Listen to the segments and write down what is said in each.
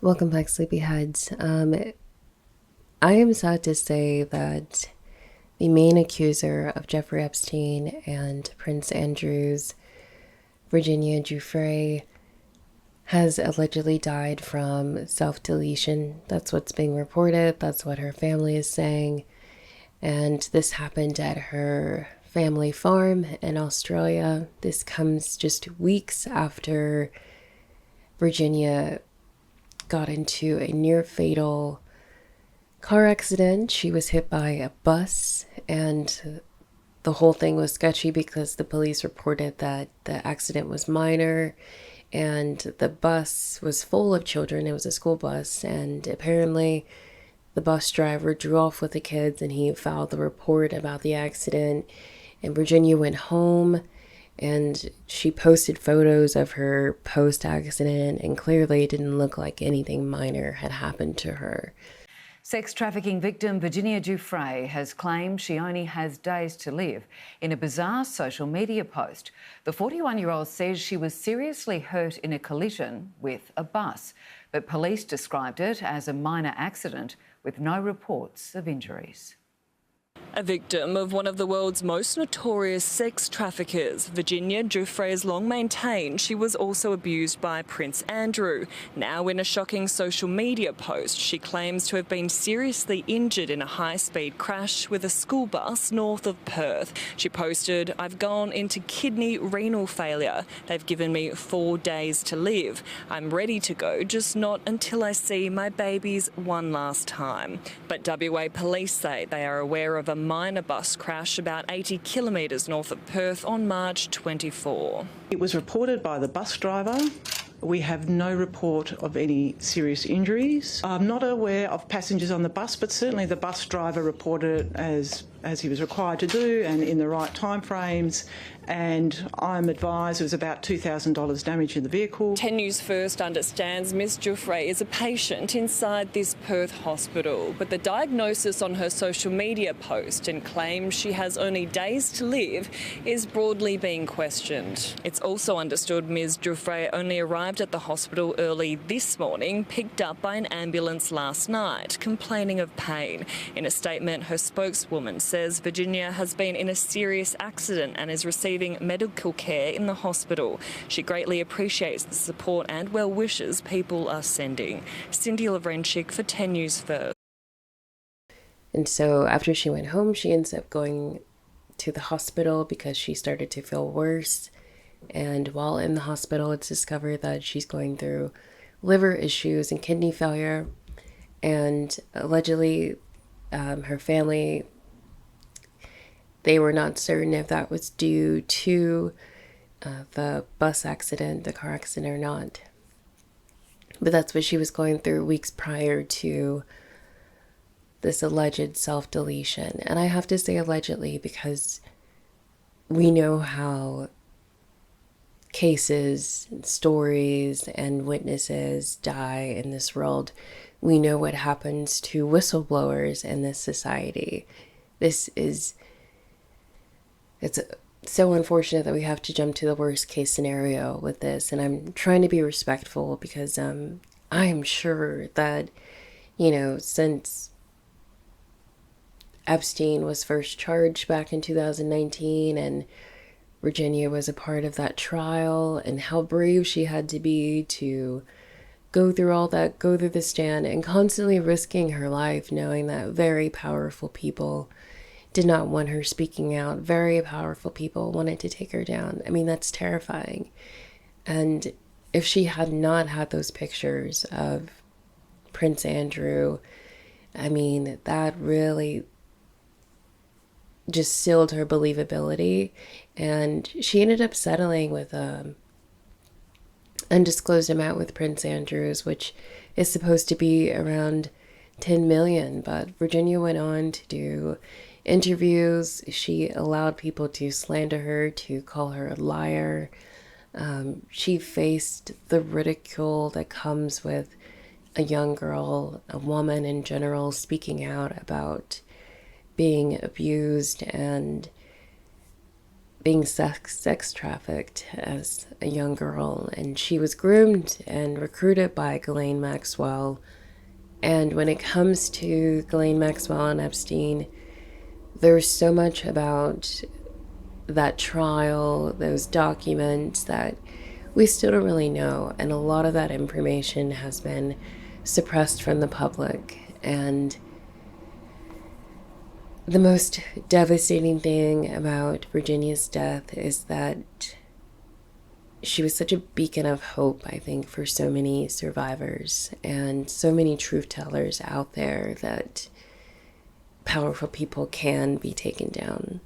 Welcome back, Sleepyheads. I am sad to say that the main accuser of Jeffrey Epstein and Prince Andrew's Virginia Giuffre has allegedly died from self-deletion. That's what's being reported. That's what her family is saying. And this happened at her family farm in Australia. This comes just weeks after Virginia got into a near fatal car accident. She was hit by a bus, and the whole thing was sketchy because the police reported that the accident was minor and the bus was full of children. It was a school bus, and apparently the bus driver drew off with the kids and he filed the report about the accident. And Virginia went home and she posted photos of her post-accident, and clearly it didn't look like anything minor had happened to her. Sex trafficking victim Virginia Giuffre has claimed she only has days to live. In a bizarre social media post, the 41-year-old says she was seriously hurt in a collision with a bus, but police described it as a minor accident with no reports of injuries. A victim of one of the world's most notorious sex traffickers, Virginia Giuffre has long maintained she was also abused by Prince Andrew. Now, in a shocking social media post, she claims to have been seriously injured in a high-speed crash with a school bus north of Perth. She posted, "I've gone into kidney renal failure. They've given me 4 days to live. I'm ready to go, just not until I see my babies one last time." But WA police say they are aware of a minor bus crash about 80 kilometres north of Perth on March 24. It was reported by the bus driver. We have no report of any serious injuries. I'm not aware of passengers on the bus, but certainly the bus driver reported it as he was required to do and in the right timeframes. And I'm advised there was about $2,000 damage in the vehicle. 10 News First understands Miss Giuffre is a patient inside this Perth hospital, but the diagnosis on her social media post and claims she has only days to live is broadly being questioned. It's also understood Ms Giuffre only arrived at the hospital early this morning, picked up by an ambulance last night, complaining of pain. In a statement, her spokeswoman says Virginia has been in a serious accident and is receiving medical care in the hospital. She greatly appreciates the support and well wishes people are sending. Cindy Lavrenchik for 10 News First. And so after she went home, she ends up going to the hospital because she started to feel worse. And while in the hospital, it's discovered that she's going through liver issues and kidney failure. And allegedly, her family, they were not certain if that was due to the bus accident, the car accident, or not. But that's what she was going through weeks prior to this alleged self-deletion. And I have to say allegedly because we know how cases, stories, and witnesses die in this world. We know what happens to whistleblowers in this society. It's so unfortunate that we have to jump to the worst case scenario with this. And I'm trying to be respectful because I am sure that, since Epstein was first charged back in 2019 and Virginia was a part of that trial, and how brave she had to be to go through all that, go through the stand, and constantly risking her life, knowing that very powerful people did not want her speaking out. Very powerful people wanted to take her down. I mean, that's terrifying. And if she had not had those pictures of Prince Andrew, I mean, that really just sealed her believability. And she ended up settling with an undisclosed amount with Prince Andrew's, which is supposed to be around 10 million. But Virginia went on to do interviews. She allowed people to slander her, to call her a liar. She faced the ridicule that comes with a young girl, a woman in general, speaking out about being abused and being sex trafficked as a young girl, and she was groomed and recruited by Ghislaine Maxwell. And when it comes to Ghislaine Maxwell and Epstein, there's so much about that trial, those documents, that we still don't really know. And a lot of that information has been suppressed from the public. And the most devastating thing about Virginia's death is that she was such a beacon of hope, I think, for so many survivors and so many truth tellers out there, that powerful people can be taken down.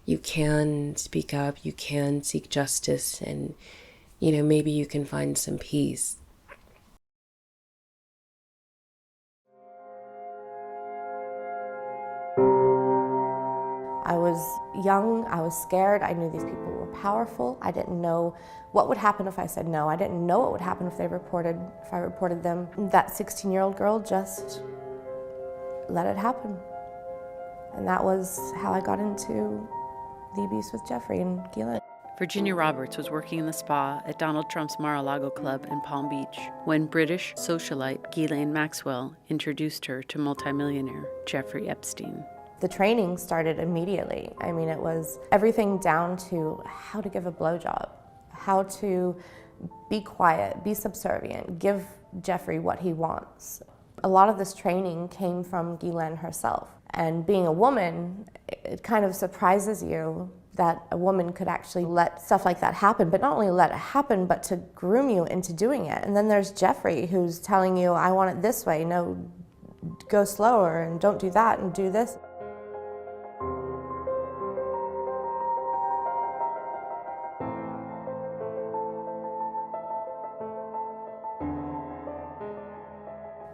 You can speak up, you can seek justice, and, you know, maybe you can find some peace. I was young, I was scared, I knew these people were powerful. I didn't know what would happen if I said no. I didn't know what would happen if I reported them. That 16-year-old girl just let it happen. And that was how I got into the abuse with Giuffre and Ghislaine. Virginia Roberts was working in the spa at Donald Trump's Mar-a-Lago club in Palm Beach when British socialite Ghislaine Maxwell introduced her to multimillionaire Jeffrey Epstein. The training started immediately. I mean, it was everything down to how to give a blowjob, how to be quiet, be subservient, give Jeffrey what he wants. A lot of this training came from Ghislaine herself. And being a woman, it kind of surprises you that a woman could actually let stuff like that happen, but not only let it happen, but to groom you into doing it. And then there's Jeffrey, who's telling you, I want it this way, no, go slower, and don't do that, and do this.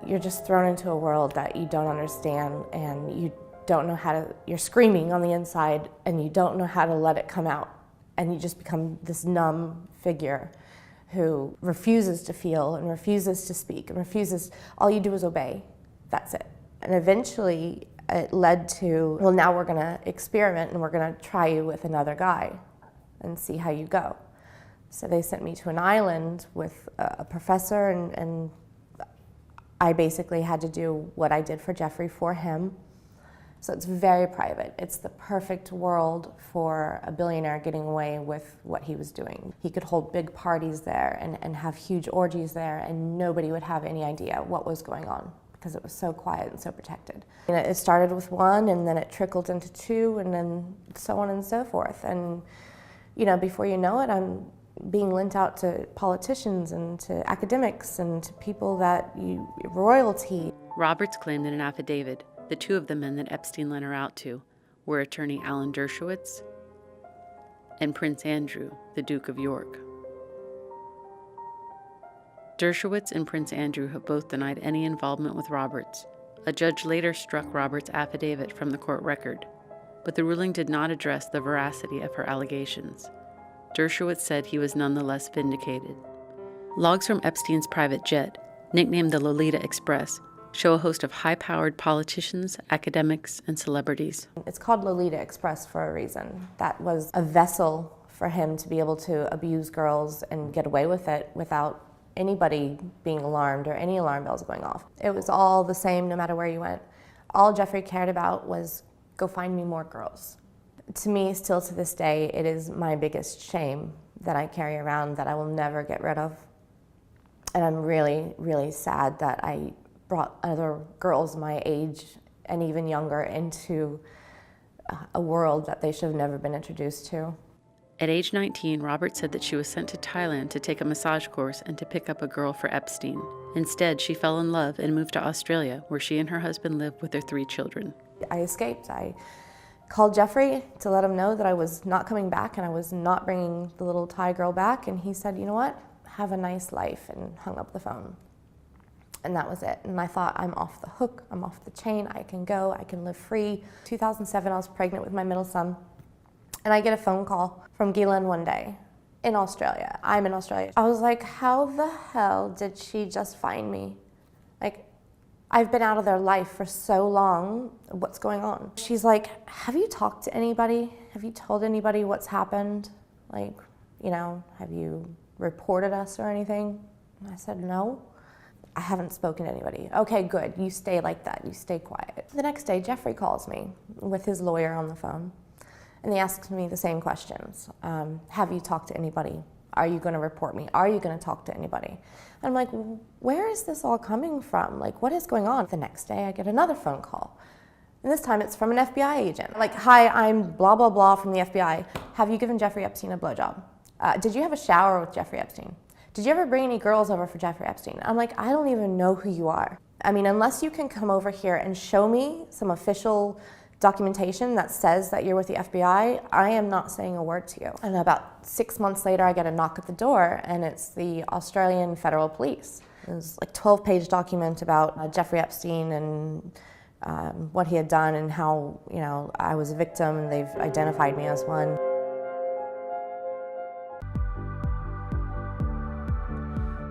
You're just thrown into a world that you don't understand, and you don't know how to, you're screaming on the inside and you don't know how to let it come out. And you just become this numb figure who refuses to feel and refuses to speak and refuses, all you do is obey, that's it. And eventually it led to, well, now we're gonna experiment and we're gonna try you with another guy and see how you go. So they sent me to an island with a professor, and I basically had to do what I did for Jeffrey for him. So it's very private. It's the perfect world for a billionaire getting away with what he was doing. He could hold big parties there and have huge orgies there, and nobody would have any idea what was going on because it was so quiet and so protected. And it started with one, and then it trickled into two, and then so on and so forth. And you know, before you know it, I'm being lent out to politicians and to academics and to people royalty. Roberts claimed in an affidavit the two of the men that Epstein lent her out to were attorney Alan Dershowitz and Prince Andrew, the Duke of York. Dershowitz and Prince Andrew have both denied any involvement with Roberts. A judge later struck Roberts' affidavit from the court record, but the ruling did not address the veracity of her allegations. Dershowitz said he was nonetheless vindicated. Logs from Epstein's private jet, nicknamed the Lolita Express, show a host of high-powered politicians, academics, and celebrities. It's called Lolita Express for a reason. That was a vessel for him to be able to abuse girls and get away with it without anybody being alarmed or any alarm bells going off. It was all the same no matter where you went. All Jeffrey cared about was, go find me more girls. To me, still to this day, it is my biggest shame that I carry around that I will never get rid of. And I'm really, really sad that I brought other girls my age and even younger into a world that they should have never been introduced to. At age 19, Roberts said that she was sent to Thailand to take a massage course and to pick up a girl for Epstein. Instead, she fell in love and moved to Australia, where she and her husband live with their 3 children. I escaped. I called Jeffrey to let him know that I was not coming back and I was not bringing the little Thai girl back, and he said, you know what, have a nice life, and hung up the phone. And that was it. And I thought, I'm off the hook, I'm off the chain, I can go, I can live free. 2007, I was pregnant with my middle son. And I get a phone call from Ghislaine one day in Australia. I'm in Australia. I was like, how the hell did she just find me? Like, I've been out of their life for so long. What's going on? She's like, have you talked to anybody? Have you told anybody what's happened? Like, you know, have you reported us or anything? And I said, no, I haven't spoken to anybody. Okay, good, you stay like that, you stay quiet. The next day, Giuffre calls me with his lawyer on the phone, and he asks me the same questions. Have you talked to anybody? Are you gonna report me? Are you gonna talk to anybody? And I'm like, where is this all coming from? Like, what is going on? The next day, I get another phone call. And this time it's from an FBI agent. Like, hi, I'm blah, blah, blah from the FBI. Have you given Jeffrey Epstein a blowjob? Did you have a shower with Jeffrey Epstein? Did you ever bring any girls over for Jeffrey Epstein? I'm like, I don't even know who you are. I mean, unless you can come over here and show me some official documentation that says that you're with the FBI, I am not saying a word to you. And about 6 months later, I get a knock at the door, and it's the Australian Federal Police. It was like a 12-page document about Jeffrey Epstein and what he had done and how, you know, I was a victim and they've identified me as one.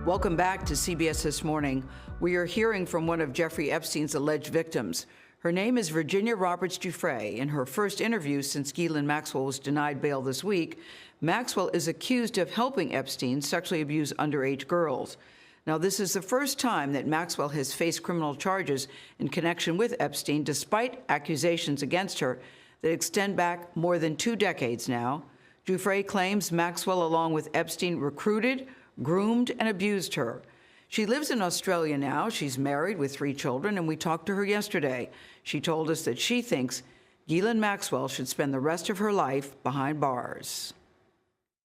Welcome back to CBS This Morning. We are hearing from one of Jeffrey Epstein's alleged victims. Her name is Virginia Roberts Giuffre. In her first interview since Ghislaine Maxwell was denied bail this week, Maxwell is accused of helping Epstein sexually abuse underage girls. Now, this is the first time that Maxwell has faced criminal charges in connection with Epstein, despite accusations against her that extend back more than 2 decades now. Giuffre claims Maxwell, along with Epstein, recruited, groomed, and abused her. She lives in Australia now. She's married with 3 children, and we talked to her yesterday. She told us that she thinks Ghislaine Maxwell should spend the rest of her life behind bars.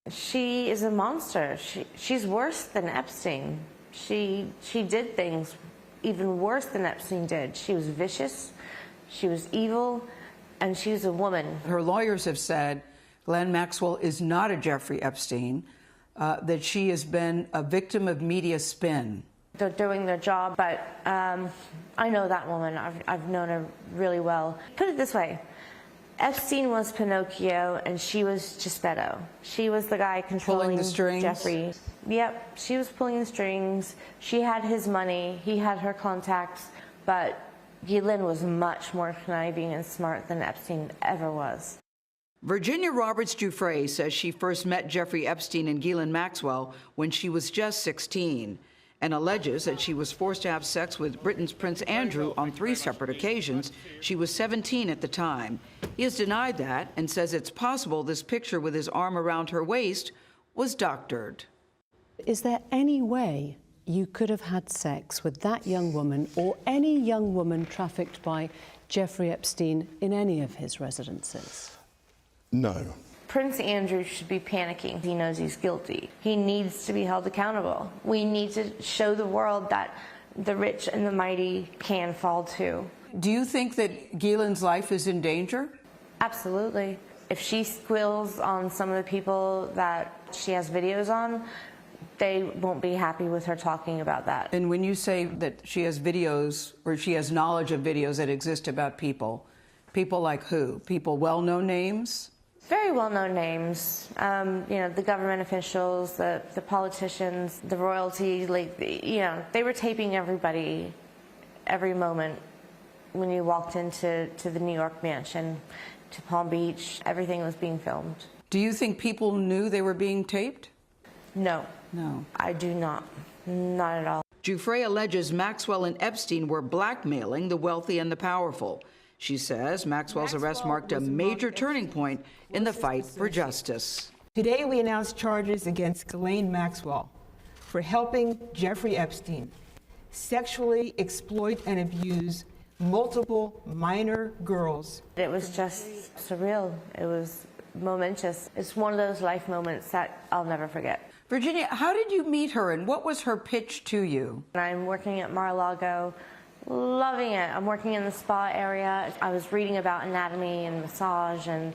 She is a monster. She's worse than Epstein. She did things even worse than Epstein did. She was vicious, she was evil, and she was a woman. Her lawyers have said Ghislaine Maxwell is not a Jeffrey Epstein, that she has been a victim of media spin. They're doing their job, but I know that woman. I've known her really well. Put it this way. Epstein was Pinocchio, and she was Geppetto. She was the guy controlling the strings. Jeffrey. Yep, she was pulling the strings. She had his money. He had her contacts. But Ghislaine was much more conniving and smart than Epstein ever was. Virginia Roberts Giuffre says she first met Jeffrey Epstein and Ghislaine Maxwell when she was just 16, and alleges that she was forced to have sex with Britain's Prince Andrew on 3 separate occasions. She was 17 at the time. He has denied that and says it's possible this picture with his arm around her waist was doctored. Is there any way you could have had sex with that young woman or any young woman trafficked by Jeffrey Epstein in any of his residences? No. Prince Andrew should be panicking. He knows he's guilty. He needs to be held accountable. We need to show the world that the rich and the mighty can fall too. Do you think that Ghislaine's life is in danger? Absolutely. If she squeals on some of the people that she has videos on, they won't be happy with her talking about that. And when you say that she has videos, or she has knowledge of videos that exist about people like who? People well-known names? Very well-known names, you know, the government officials, the politicians, the royalty, they were taping everybody, every moment when you walked into the New York mansion, to Palm Beach, everything was being filmed. Do you think people knew they were being taped? No. No. I do not. Not at all. Giuffre alleges Maxwell and Epstein were blackmailing the wealthy and the powerful. She says Maxwell's arrest marked a major turning point in the fight for justice. Today we announced charges against Ghislaine Maxwell for helping Jeffrey Epstein sexually exploit and abuse multiple minor girls. It was just surreal. It was momentous. It's one of those life moments that I'll never forget. Virginia, how did you meet her and what was her pitch to you? I'm working at Mar-a-Lago. Loving it. I'm working in the spa area. I was reading about anatomy and massage, and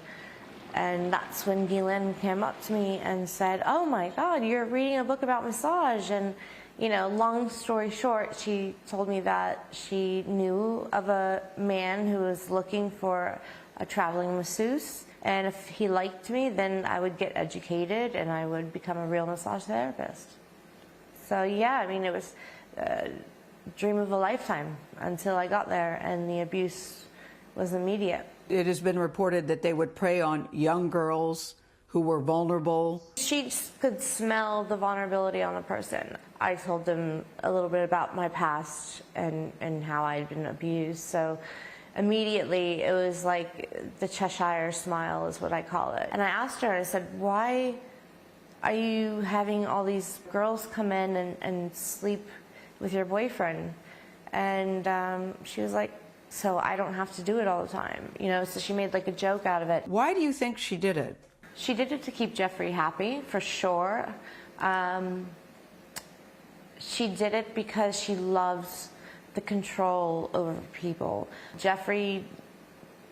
that's when Ghislaine came up to me and said, "Oh my God, you're reading a book about massage." And, you know, long story short, she told me that she knew of a man who was looking for a traveling masseuse, and if he liked me, then I would get educated and I would become a real massage therapist. So yeah, I mean, it was dream of a lifetime until I got there, and the abuse was immediate. It has been reported that they would prey on young girls who were vulnerable. She could smell the vulnerability on a person. I told them a little bit about my past and how I'd been abused. So immediately it was like the Cheshire smile is what I call it. And I asked her, I said, why are you having all these girls come in and sleep with your boyfriend? And she was like, so I don't have to do it all the time. You know, so she made like a joke out of it. Why do you think she did it? She did it to keep Giuffre happy, for sure. She did it because she loves the control over people. Giuffre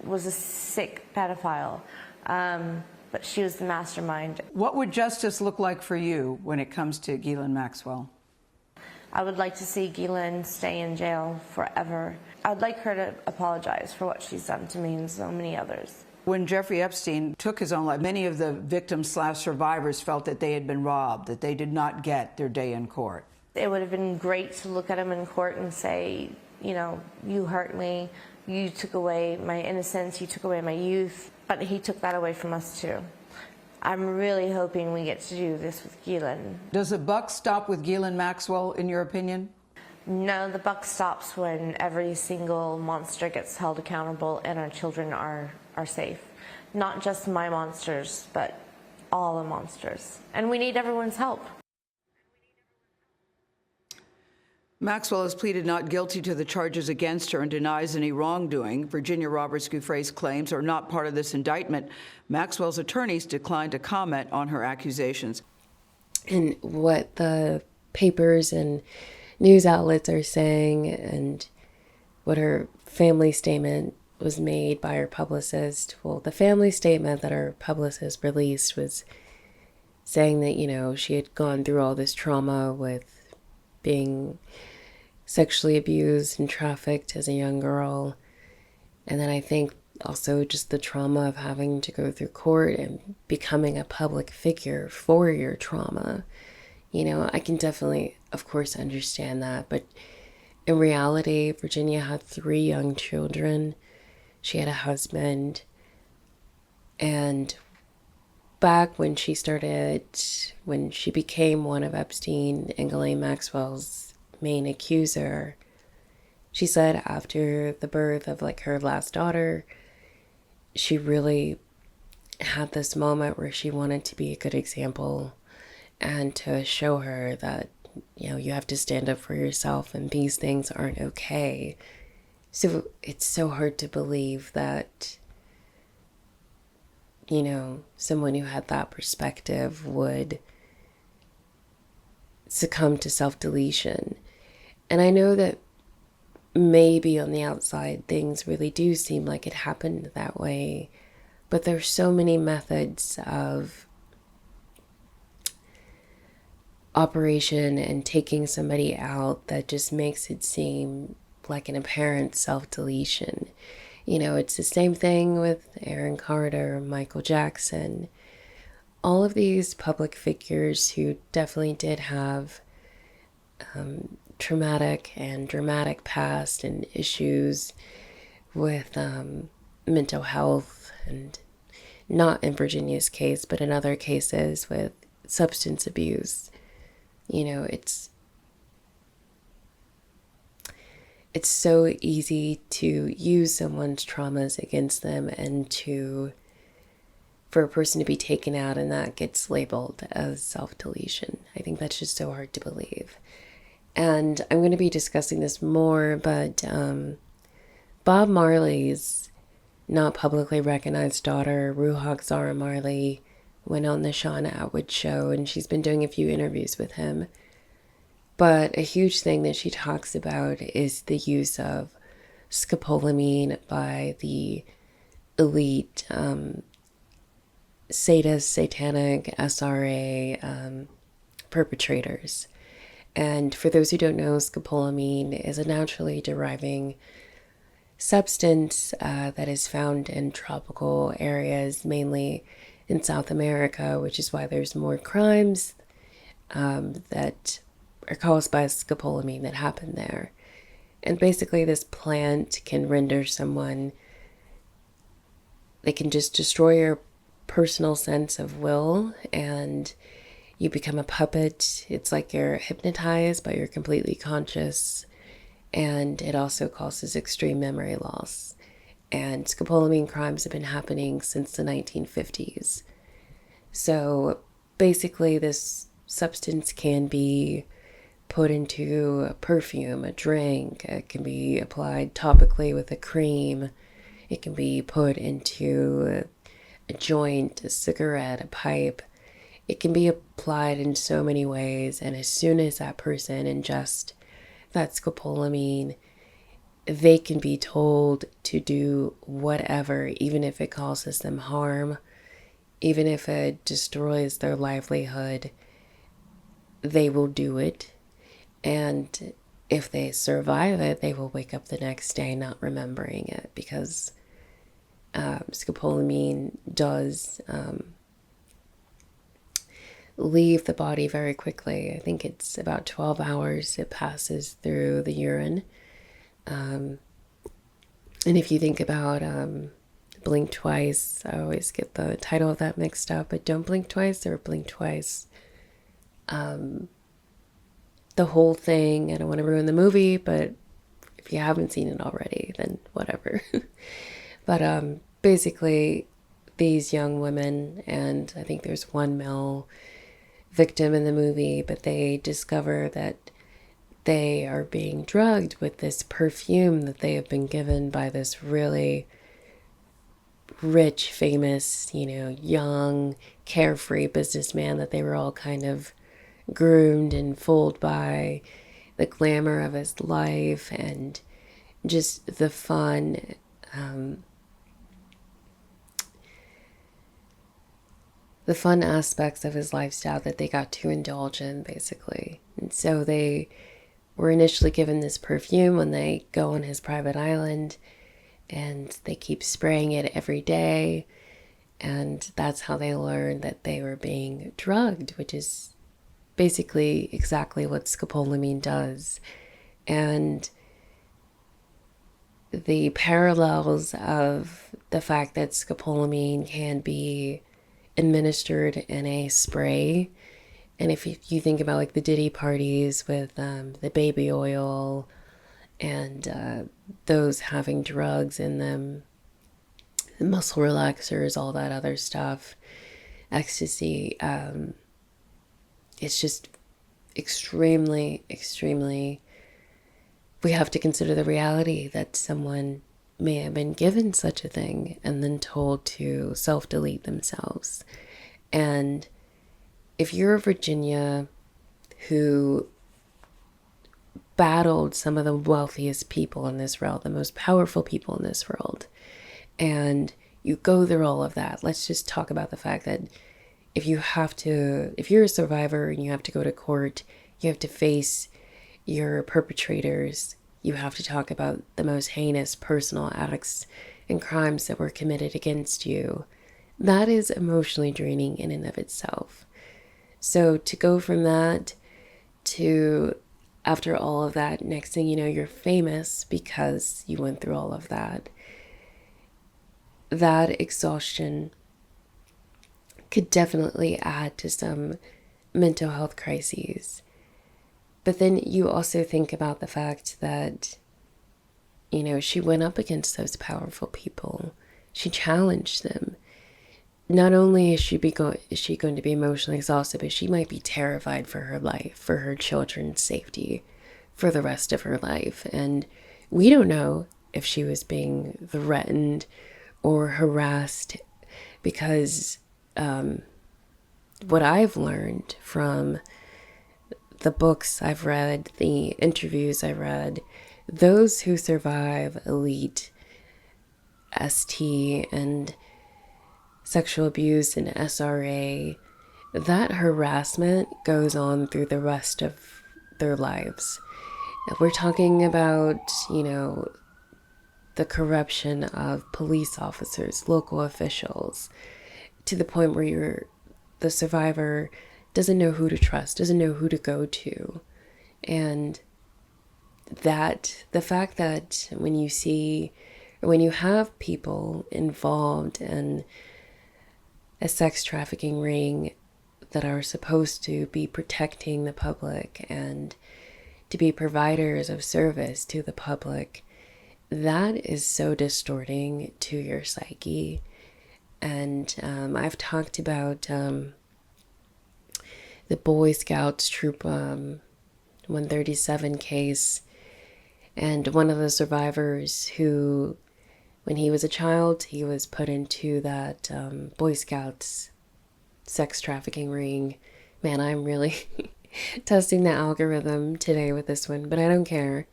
was a sick pedophile, but she was the mastermind. What would justice look like for you when it comes to Ghislaine Maxwell? I would like to see Ghislaine stay in jail forever. I'd like her to apologize for what she's done to me and so many others. When Jeffrey Epstein took his own life, many of the victims/survivors felt that they had been robbed, that they did not get their day in court. It would have been great to look at him in court and say, you know, you hurt me, you took away my innocence, you took away my youth, but he took that away from us too. I'm really hoping we get to do this with Ghislaine. Does the buck stop with Ghislaine Maxwell, in your opinion? No, the buck stops when every single monster gets held accountable and our children are safe. Not just my monsters, but all the monsters. And we need everyone's help. Maxwell has pleaded not guilty to the charges against her and denies any wrongdoing. Virginia Roberts Giuffre's claims are not part of this indictment. Maxwell's attorneys declined to comment on her accusations. And what the papers and news outlets are saying, and what her family statement was made by her publicist. Well, the family statement that her publicist released was saying that, you know, she had gone through all this trauma with being sexually abused and trafficked as a young girl. And then I think also just the trauma of having to go through court and becoming a public figure for your trauma. You know, I can definitely, of course, understand that. But in reality, Virginia had 3 young children. She had a husband. And back when she became one of Epstein and Ghislaine Maxwell's main accuser, she said after the birth of like her last daughter, she really had this moment where she wanted to be a good example and to show her that, you know, you have to stand up for yourself and these things aren't okay. So it's so hard to believe that, you know, someone who had that perspective would succumb to self-deletion. And I know that maybe on the outside things really do seem like it happened that way, but there's so many methods of operation and taking somebody out that just makes it seem like an apparent self-deletion. You know, it's the same thing with Aaron Carter, Michael Jackson, all of these public figures who definitely did have traumatic and dramatic past and issues with mental health, and not in Virginia's case, but in other cases with substance abuse. You know, it's so easy to use someone's traumas against them and for a person to be taken out and that gets labeled as self-deletion. I think that's just so hard to believe. And I'm going to be discussing this more, but Bob Marley's not publicly recognized daughter, Ruha Zara Marley, went on the Sean Atwood show, and she's been doing a few interviews with him. But a huge thing that she talks about is the use of scopolamine by the elite sadist, satanic, SRA perpetrators. And for those who don't know, scopolamine is a naturally deriving substance that is found in tropical areas, mainly in South America, which is why there's more crimes that are caused by scopolamine that happen there. And basically this plant can render someone, they can just destroy your personal sense of will, and you become a puppet. It's like you're hypnotized, but you're completely conscious. And it also causes extreme memory loss. And scopolamine crimes have been happening since the 1950s. So basically this substance can be put into a perfume, a drink. It can be applied topically with a cream. It can be put into a joint, a cigarette, a pipe. It can be applied in so many ways. And as soon as that person ingests that scopolamine, they can be told to do whatever, even if it causes them harm, even if it destroys their livelihood, they will do it. And if they survive it, they will wake up the next day not remembering it, because scopolamine does leave the body very quickly. I think it's about 12 hours it passes through the urine. And if you think about Blink Twice, I always get the title of that mixed up, but Don't Blink Twice or Blink Twice. The whole thing, I don't want to ruin the movie, but if you haven't seen it already, then whatever. But basically, these young women, and I think there's one male victim in the movie, but they discover that they are being drugged with this perfume that they have been given by this really rich, famous, young, carefree businessman that they were all kind of groomed and fooled by, the glamour of his life and just the fun. The fun aspects of his lifestyle that they got to indulge in, basically. And so they were initially given this perfume when they go on his private island, and they keep spraying it every day. And that's how they learned that they were being drugged, which is basically exactly what scopolamine does. And the parallels of the fact that scopolamine can be administered in a spray, and if you think about like the Diddy parties with the baby oil and those having drugs in them, muscle relaxers, all that other stuff, ecstasy, it's just extremely, extremely, we have to consider the reality that someone may have been given such a thing and then told to self-delete themselves. And if you're Virginia, who battled some of the wealthiest people in this world, the most powerful people in this world, and you go through all of that, let's just talk about the fact that if you're a survivor and you have to go to court, you have to face your perpetrators, you have to talk about the most heinous personal acts and crimes that were committed against you. That is emotionally draining in and of itself. So to go from that to, after all of that, next thing you know, you're famous because you went through all of that. That exhaustion could definitely add to some mental health crises. But then you also think about the fact that, she went up against those powerful people. She challenged them. Not only is she going to be emotionally exhausted, but she might be terrified for her life, for her children's safety, for the rest of her life. And we don't know if she was being threatened or harassed, because what I've learned from the books I've read, the interviews I've read, those who survive elite ST and sexual abuse and SRA, that harassment goes on through the rest of their lives. If we're talking about, the corruption of police officers, local officials, to the point where the survivor doesn't know who to trust, doesn't know who to go to. And that the fact that when you see, or when you have people involved in a sex trafficking ring that are supposed to be protecting the public and to be providers of service to the public, that is so distorting to your psyche. And I've talked about the Boy Scouts Troop 137 case, and one of the survivors who, when he was a child, he was put into that Boy Scouts sex trafficking ring. Man, I'm really testing the algorithm today with this one, but I don't care.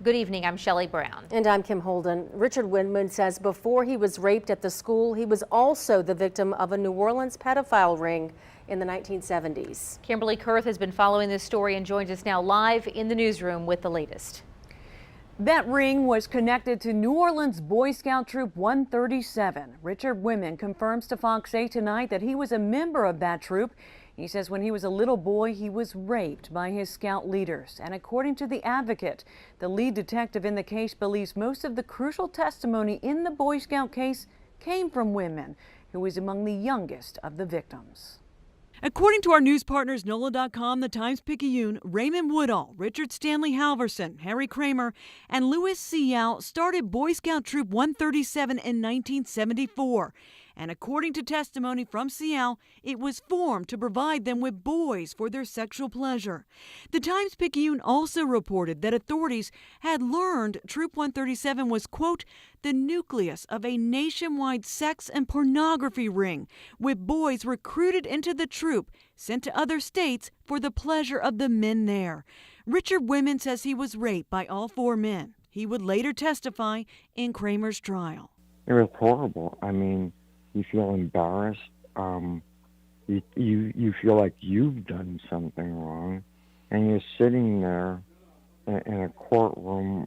Good evening, I'm Shelley Brown. And I'm Kim Holden. Richard Winman says before he was raped at the school, he was also the victim of a New Orleans pedophile ring in the 1970s. Kimberly Kurth has been following this story and joins us now live in the newsroom with the latest. That ring was connected to New Orleans Boy Scout Troop 137. Richard Winman confirms to Fox 8 tonight that he was a member of that troop. He says when he was a little boy, he was raped by his scout leaders. And according to the advocate, the lead detective in the case believes most of the crucial testimony in the Boy Scout case came from Winman, who was among the youngest of the victims. According to our news partners NOLA.com, the Times-Picayune, Raymond Woodall, Richard Stanley Halverson, Harry Kramer, and Louis Seau started Boy Scout Troop 137 in 1974. And according to testimony from Seau, it was formed to provide them with boys for their sexual pleasure. The Times-Picayune also reported that authorities had learned Troop 137 was, quote, the nucleus of a nationwide sex and pornography ring, with boys recruited into the troop, sent to other states for the pleasure of the men there. Richard Winman says he was raped by all 4 men. He would later testify in Kramer's trial. It was horrible. I mean, you feel embarrassed. You feel like you've done something wrong, and you're sitting there in a courtroom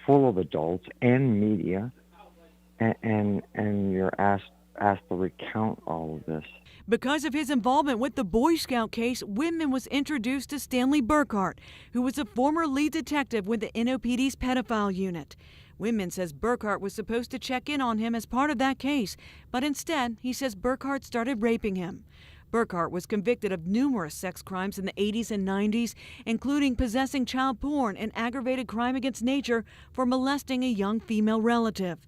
full of adults and media, and you're asked to recount all of this. Because of his involvement with the Boy Scout case, Winman was introduced to Stanley Burkhart, who was a former lead detective with the NOPD's pedophile unit. Winman says Burkhart was supposed to check in on him as part of that case, but instead, he says Burkhart started raping him. Burkhart was convicted of numerous sex crimes in the 80s and 90s, including possessing child porn and aggravated crime against nature for molesting a young female relative.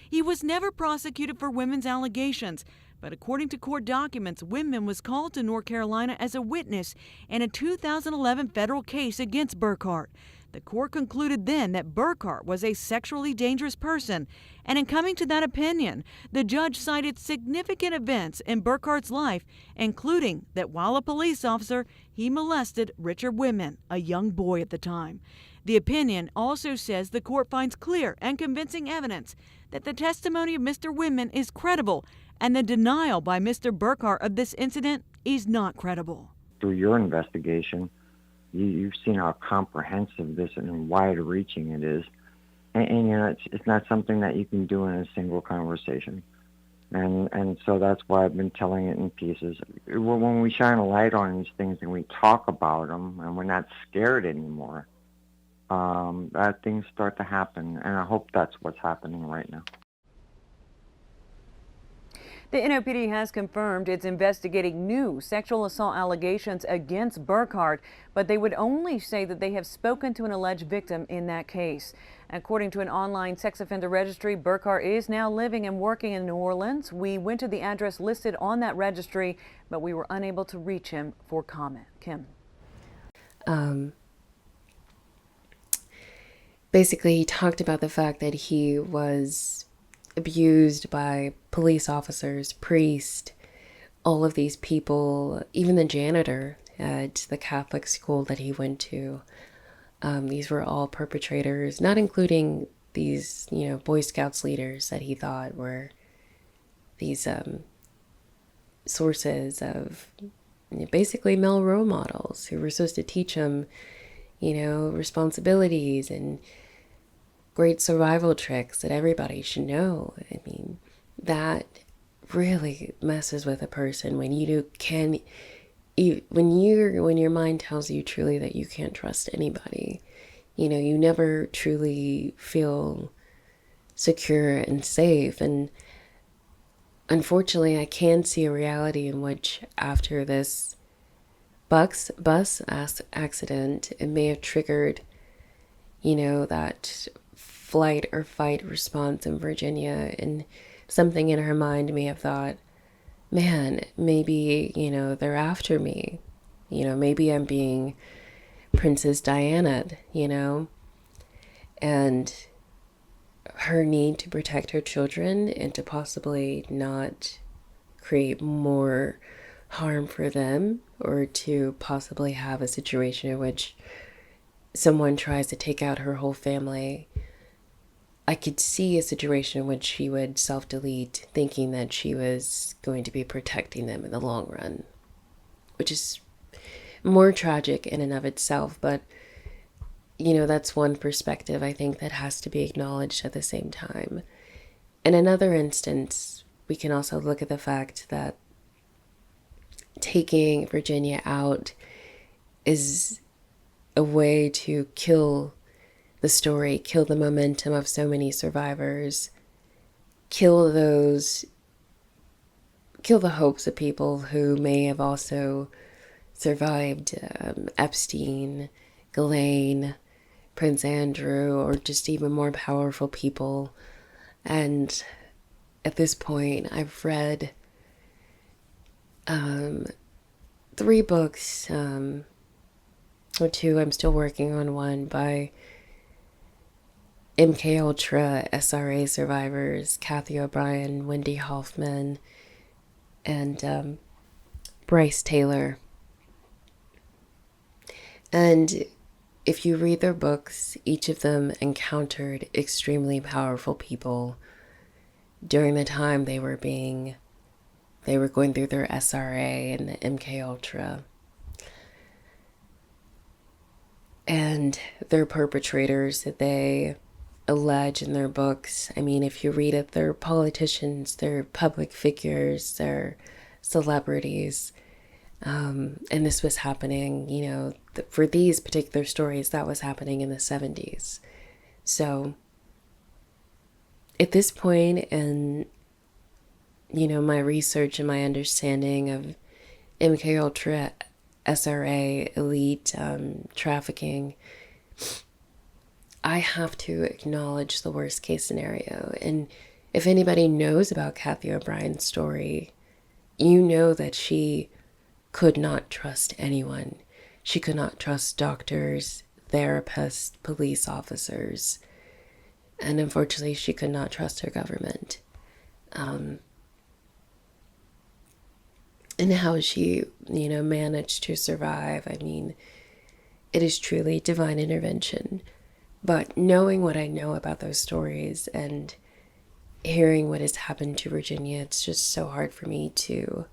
He was never prosecuted for Winman's allegations, but according to court documents, Winman was called to North Carolina as a witness in a 2011 federal case against Burkhart. The court concluded then that Burkhart was a sexually dangerous person, and in coming to that opinion, the judge cited significant events in Burkhart's life, including that while a police officer, he molested Richard Winman, a young boy at the time. The opinion also says the court finds clear and convincing evidence that the testimony of Mr. Winman is credible, and the denial by Mr. Burkhart of this incident is not credible. Through your investigation, you've seen how comprehensive this and wide-reaching it is, and you know it's not something that you can do in a single conversation, and so that's why I've been telling it in pieces. When we shine a light on these things and we talk about them, and we're not scared anymore, bad things start to happen, and I hope that's what's happening right now. The NOPD has confirmed it's investigating new sexual assault allegations against Burkhart, but they would only say that they have spoken to an alleged victim in that case. According to an online sex offender registry, Burkhart is now living and working in New Orleans. We went to the address listed on that registry, but we were unable to reach him for comment. Kim. Basically, he talked about the fact that he was abused by police officers, priests, all of these people, even the janitor at the Catholic school that he went to. These were all perpetrators, not including these, Boy Scouts leaders that he thought were these sources of basically male role models who were supposed to teach him, responsibilities and great survival tricks that everybody should know. I mean, that really messes with a person when when your mind tells you truly that you can't trust anybody. You know, you never truly feel secure and safe. And unfortunately, I can see a reality in which after this bus accident, it may have triggered, you know, that flight or fight response in Virginia. And something in her mind may have thought, man, maybe, you know, they're after me. You know, maybe I'm being Princess Diana'd, you know, and her need to protect her children and to possibly not create more harm for them, or to possibly have a situation in which someone tries to take out her whole family. I could see a situation in which she would self-delete, thinking that she was going to be protecting them in the long run, which is more tragic in and of itself. But, you know, that's one perspective I think that has to be acknowledged at the same time. In another instance, we can also look at the fact that taking Virginia out is a way to kill the story, kill the momentum of so many survivors, kill the hopes of people who may have also survived Epstein, Ghislaine, Prince Andrew, or just even more powerful people. And at this point, I've read 3 books, or 2. I'm still working on one by MK Ultra SRA survivors, Kathy O'Brien, Wendy Hoffman, and Bryce Taylor. And if you read their books, each of them encountered extremely powerful people during the time they were going through their SRA and the MK Ultra. And their perpetrators that they allege in their books, I mean, if you read it, they're politicians, they're public figures, they're celebrities. And this was happening, you know, for these particular stories, that was happening in the 70s. So at this point in, you know, my research and my understanding of MK Ultra, SRA, elite trafficking, I have to acknowledge the worst case scenario. And if anybody knows about Kathy O'Brien's story, you know that she could not trust anyone. She could not trust doctors, therapists, police officers, and unfortunately she could not trust her government. And how she, you know, managed to survive, I mean, it is truly divine intervention. But knowing what I know about those stories and hearing what has happened to Virginia, it's just so hard for me to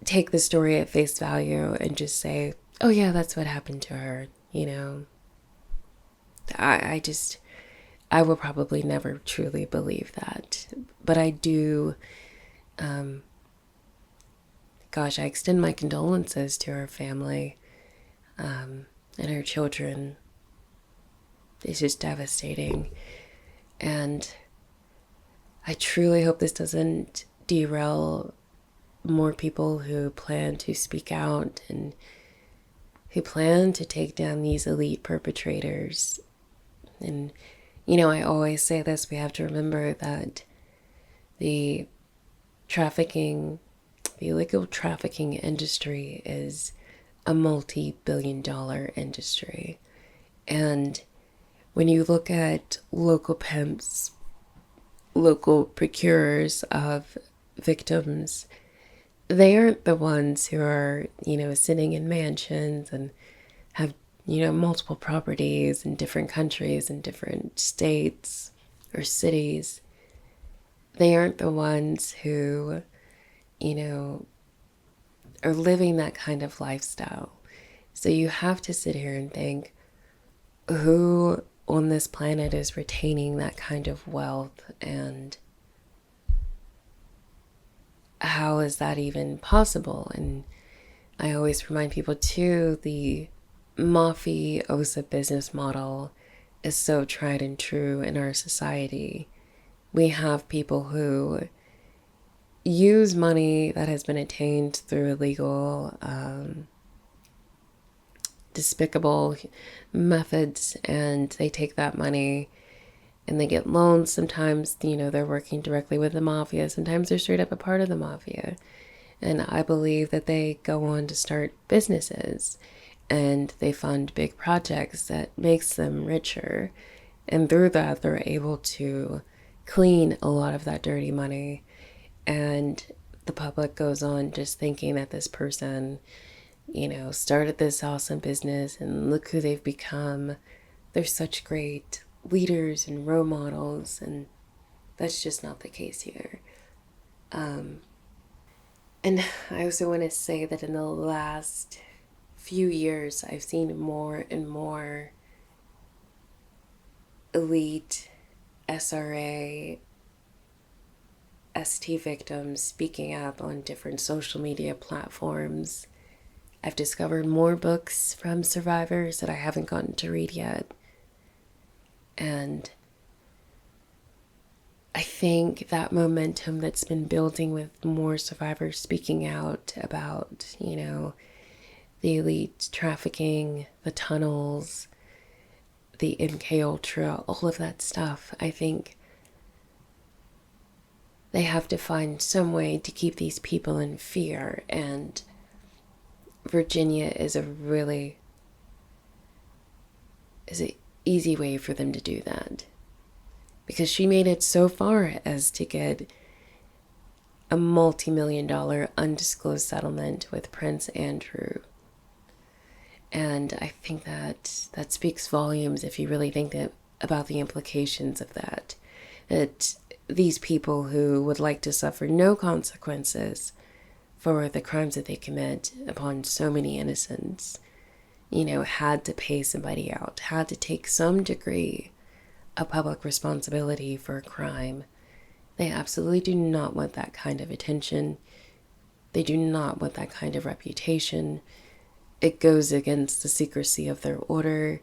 take the story at face value and just say, oh yeah, that's what happened to her, you know. I will probably never truly believe that. But I do, I extend my condolences to her family and her children. It's just devastating. And I truly hope this doesn't derail more people who plan to speak out and who plan to take down these elite perpetrators. And, you know, I always say this, we have to remember that the illegal trafficking industry is a multi-billion-dollar industry. And when you look at local pimps, local procurers of victims, they aren't the ones who are, you know, sitting in mansions and have, you know, multiple properties in different countries and different states or cities. They aren't the ones who, you know, are living that kind of lifestyle. So you have to sit here and think, who on this planet is retaining that kind of wealth, and how is that even possible? And I always remind people too, the mafiosa business model is so tried and true in our society. We have people who use money that has been attained through illegal, despicable methods, and they take that money and they get loans. Sometimes, they're working directly with the mafia. Sometimes they're straight up a part of the mafia. And I believe that they go on to start businesses and they fund big projects that makes them richer. And through that, they're able to clean a lot of that dirty money. And the public goes on just thinking that this person, started this awesome business and look who they've become. They're such great leaders and role models, and that's just not the case here. And I also want to say that in the last few years, I've seen more and more elite SRA, ST victims speaking up on different social media platforms. I've discovered more books from survivors that I haven't gotten to read yet. And I think that momentum that's been building with more survivors speaking out about, the elite trafficking, the tunnels, the MK Ultra, all of that stuff, I think they have to find some way to keep these people in fear. And Virginia is an easy way for them to do that, because she made it so far as to get a multi-million-dollar undisclosed settlement with Prince Andrew. And I think that speaks volumes if you really think about the implications of that these people who would like to suffer no consequences for the crimes that they commit upon so many innocents, had to pay somebody out, had to take some degree of public responsibility for a crime. They absolutely do not want that kind of attention. They do not want that kind of reputation. It goes against the secrecy of their order.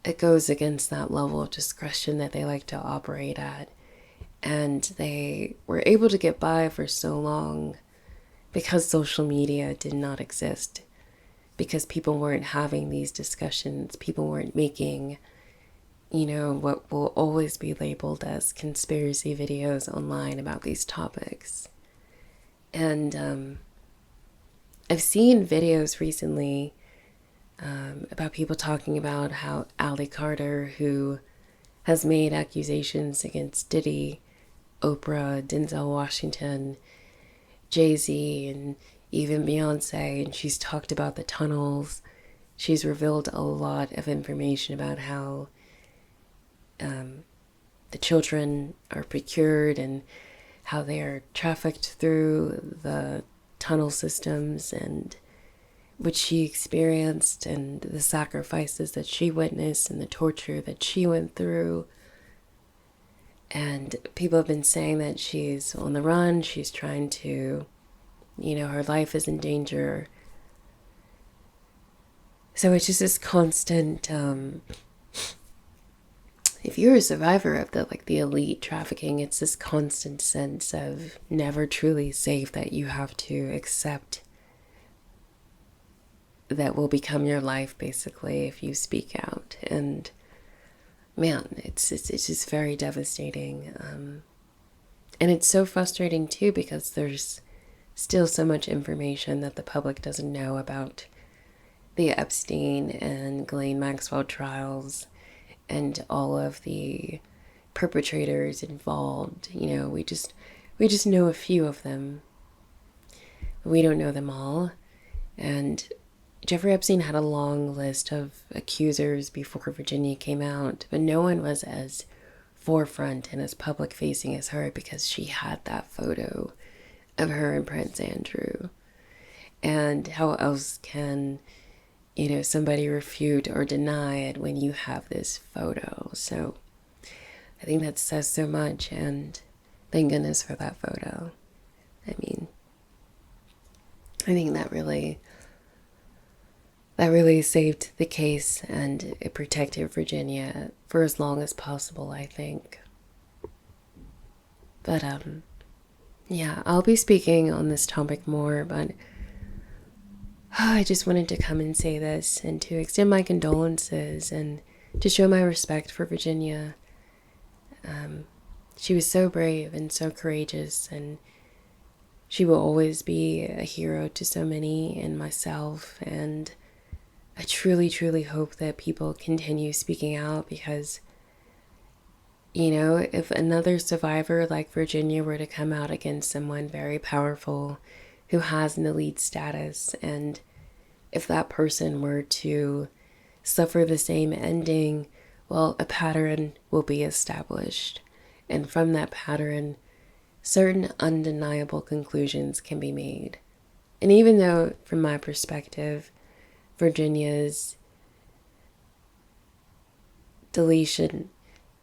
It goes against that level of discretion that they like to operate at. And they were able to get by for so long because social media did not exist, because people weren't having these discussions, people weren't making, what will always be labeled as conspiracy videos online about these topics. And I've seen videos recently about people talking about how Ally Carter, who has made accusations against Diddy, Oprah, Denzel Washington, Jay-Z, and even Beyonce, and she's talked about the tunnels. She's revealed a lot of information about how the children are procured and how they are trafficked through the tunnel systems, and what she experienced and the sacrifices that she witnessed and the torture that she went through. And people have been saying that she's on the run, she's trying to, her life is in danger. So it's just this constant, if you're a survivor of the elite trafficking, it's this constant sense of never truly safe that you have to accept that will become your life, basically, if you speak out. And man, it's just very devastating. And it's so frustrating too, because there's still so much information that the public doesn't know about the Epstein and Ghislaine Maxwell trials and all of the perpetrators involved. We just know a few of them. We don't know them all. And Jeffrey Epstein had a long list of accusers before Virginia came out, but no one was as forefront and as public facing as her, because she had that photo of her and Prince Andrew. And how else can, somebody refute or deny it when you have this photo? So I think that says so much, and thank goodness for that photo. I mean, I think that that really saved the case, and it protected Virginia for as long as possible, I think. But yeah, I'll be speaking on this topic more, but I just wanted to come and say this and to extend my condolences and to show my respect for Virginia. She was so brave and so courageous, and she will always be a hero to so many, and myself, and I truly, truly hope that people continue speaking out, because, you know, if another survivor like Virginia were to come out against someone very powerful who has an elite status, and if that person were to suffer the same ending, well, a pattern will be established. And from that pattern, certain undeniable conclusions can be made. And even though, from my perspective, Virginia's deletion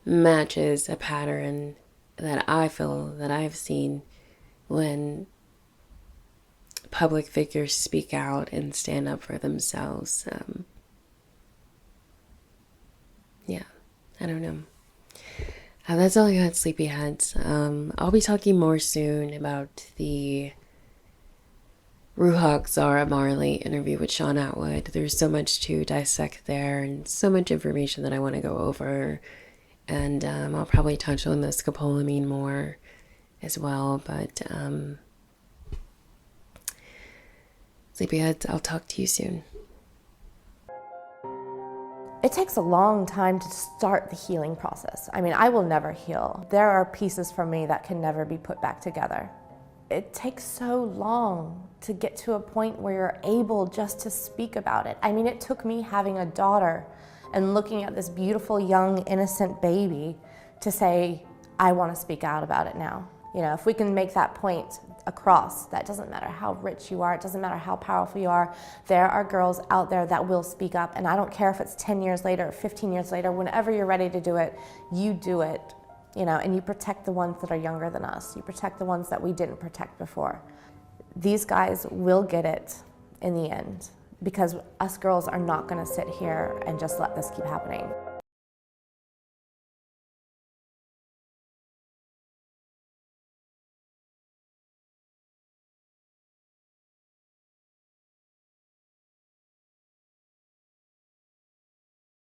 matches a pattern that I feel that I've seen when public figures speak out and stand up for themselves. Yeah, I don't know. That's all I got, sleepyheads. I'll be talking more soon about the Ruhak Zara Marley interview with Sean Atwood. There's so much to dissect there and so much information that I want to go over. And I'll probably touch on the scopolamine more as well. But sleepyheads, I'll talk to you soon. It takes a long time to start the healing process. I mean, I will never heal. There are pieces from me that can never be put back together. It takes so long to get to a point where you're able just to speak about it. I mean, it took me having a daughter and looking at this beautiful, young, innocent baby to say, I want to speak out about it now. You know, if we can make that point across, that doesn't matter how rich you are, it doesn't matter how powerful you are, there are girls out there that will speak up, and I don't care if it's 10 years later or 15 years later, whenever you're ready to do it, you do it, you know, and you protect the ones that are younger than us. You protect the ones that we didn't protect before. These guys will get it in the end, because us girls are not going to sit here and just let this keep happening.